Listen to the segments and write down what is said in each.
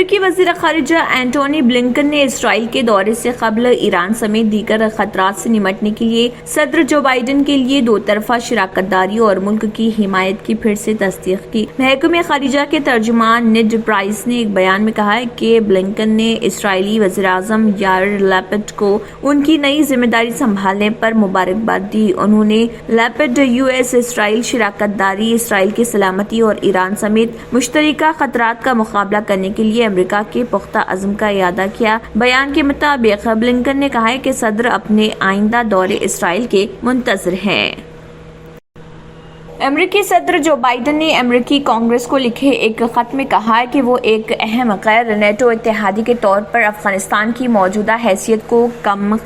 امریکی وزیر خارجہ اینٹونی بلنکن نے اسرائیل کے دورے سے قبل ایران سمیت دیگر خطرات سے نمٹنے کے لیے صدر جو بائیڈن کے لیے دو طرفہ شراکت داری اور ملک کی حمایت کی پھر سے تصدیق کی۔ محکمہ خارجہ کے ترجمان نیڈ پرائس نے ایک بیان میں کہا ہے کہ بلنکن نے اسرائیلی وزیر اعظم یائر لیپڈ کو ان کی نئی ذمہ داری سنبھالنے پر مبارکباد دی۔ انہوں نے لیپڈ یو ایس اسرائیل شراکت داری، اسرائیل کی سلامتی اور ایران سمیت مشترکہ خطرات کا مقابلہ کرنے کے لیے امریکہ کے پختہ عزم کا اعادہ کیا۔ بیان کے مطابق بلنکن نے کہا ہے کہ صدر اپنے آئندہ دورے اسرائیل کے منتظر ہیں۔ امریکی صدر جو بائیڈن نے امریکی کانگریس کو لکھے ایک خط میں کہا ہے کہ وہ ایک اہم غیر نیٹو اتحادی کے طور پر افغانستان کی موجودہ حیثیت کو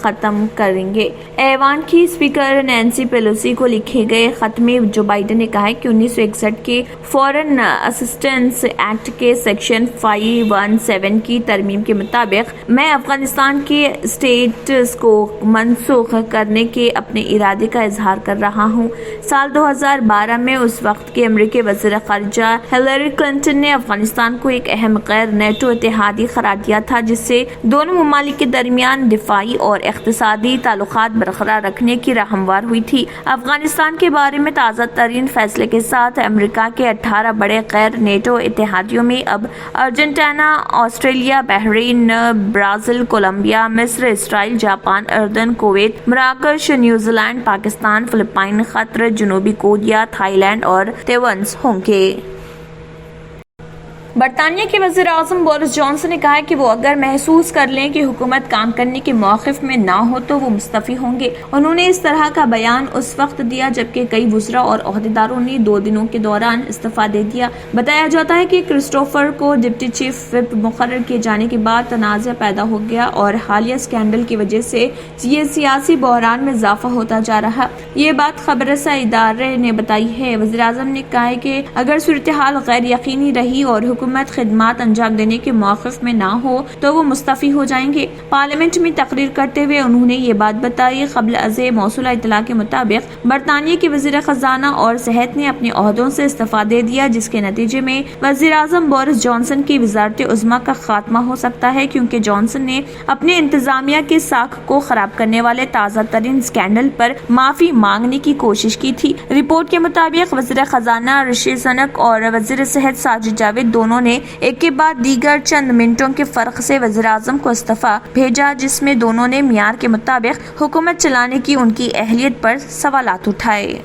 ختم کریں گے۔ ایوان کی اسپیکر نینسی پیلوسی کو لکھے گئے خط میں جو بائیڈن نے کہا ہے کہ 1961 کے فورن اسسٹنس ایکٹ کے سیکشن 517 کی ترمیم کے مطابق میں افغانستان کے اسٹیٹس کو منسوخ کرنے کے اپنے ارادے کا اظہار کر رہا ہوں۔ سال 2012 میں اس وقت کے امریکی وزیر خارجہ ہلیری کلنٹن نے افغانستان کو ایک اہم غیر نیٹو اتحادی قرار دیا تھا، جس سے دونوں ممالک کے درمیان دفاعی اور اقتصادی تعلقات برقرار رکھنے کی راہ ہموار ہوئی تھی۔ افغانستان کے بارے میں تازہ ترین فیصلے کے ساتھ امریکہ کے 18 بڑے غیر نیٹو اتحادیوں میں اب Argentina, Australia, Bahrain, Brazil, Colombia, مصر، اسرائیل، جاپان، اردن، کویت، مراکش، New Zealand, Pakistan, Philippines, Qatar, جنوبی کوریا، تھائی لینڈ اور تیونس ہوں گے۔ برطانیہ کے وزیر اعظم بورس جانسن نے کہا ہے کہ وہ اگر محسوس کر لیں کہ حکومت کام کرنے کے موقف میں نہ ہو تو وہ مستعفی ہوں گے۔ انہوں نے اس طرح کا بیان اس وقت دیا جبکہ کئی وزراء اور عہدیداروں نے 2 دنوں کے دوران استعفیٰ دے دیا۔ بتایا جاتا ہے کہ کرسٹوفر کو ڈپٹی چیف وپ مقرر کیے جانے کے بعد تنازع پیدا ہو گیا اور حالیہ اسکینڈل کی وجہ سے یہ سیاسی بحران میں اضافہ ہوتا جا رہا۔ یہ بات خبر رساں ادارے نے بتائی ہے۔ وزیر اعظم نے کہا ہے کہ اگر صورتحال غیر یقینی رہی اور حکومت خدمات انجام دینے کے موقف میں نہ ہو تو وہ مستعفی ہو جائیں گے۔ پارلیمنٹ میں تقریر کرتے ہوئے انہوں نے یہ بات بتائی۔ قبل ازیں موصولہ اطلاع کے مطابق برطانیہ کے وزیر خزانہ اور صحت نے اپنے عہدوں سے استعفیٰ دے دیا، جس کے نتیجے میں وزیر اعظم بورس جانسن کی وزارت عظمیٰ کا خاتمہ ہو سکتا ہے، کیونکہ جانسن نے اپنے انتظامیہ کے ساکھ کو خراب کرنے والے تازہ ترین اسکینڈل پر معافی مانگنے کی کوشش کی تھی۔ رپورٹ کے مطابق وزیر خزانہ رشی سنک اور وزیر صحت ساجد جاوید دونوں نے ایک کے بعد دیگر چند منٹوں کے فرق سے وزیر اعظم کو استعفیٰ بھیجا، جس میں دونوں نے معیار کے مطابق حکومت چلانے کی ان کی اہلیت پر سوالات اٹھائے۔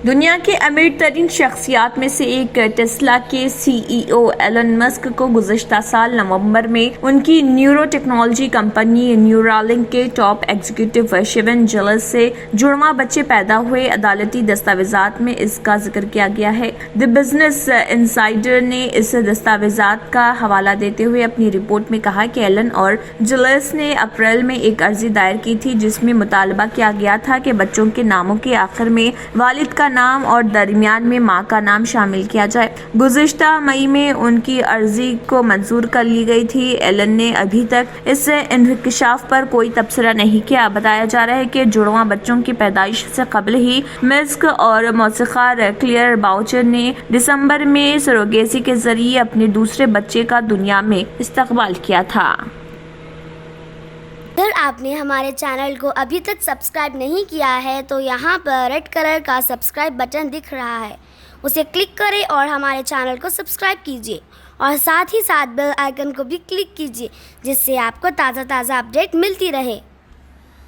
دنیا کے امیر ترین شخصیات میں سے ایک ٹیسلا کے سی ای او ایلن مسک کو گزشتہ سال نومبر میں ان کی نیورو ٹیکنالوجی کمپنی نیورالنک کے ٹاپ ایگزیکٹو شیون جلس سے جڑواں بچے پیدا ہوئے۔ عدالتی دستاویزات میں اس کا ذکر کیا گیا ہے۔ دی بزنس انسائڈر نے اس دستاویزات کا حوالہ دیتے ہوئے اپنی رپورٹ میں کہا کہ ایلن اور جلس نے اپریل میں ایک عرضی دائر کی تھی، جس میں مطالبہ کیا گیا تھا کہ بچوں کے ناموں کے آخر میں والد کا نام اور درمیان میں ماں کا نام شامل کیا جائے۔ گزشتہ مئی میں ان کی عرضی کو منظور کر لی گئی تھی۔ ایلن نے ابھی تک اس انکشاف پر کوئی تبصرہ نہیں کیا۔ بتایا جا رہا ہے کہ جڑواں بچوں کی پیدائش سے قبل ہی مسک اور موسیقار کلیئر باؤچر نے دسمبر میں سروگیسی کے ذریعے اپنے دوسرے بچے کا دنیا میں استقبال کیا تھا۔ اگر آپ نے ہمارے چینل کو ابھی تک سبسکرائب نہیں کیا ہے تو یہاں پر ریڈ کلر کا سبسکرائب بٹن دکھ رہا ہے، اسے کلک کریں اور ہمارے چینل کو سبسکرائب کیجیے اور ساتھ ہی ساتھ بیل آئیکن کو بھی کلک کیجیے، جس سے آپ کو تازہ اپڈیٹ ملتی رہے۔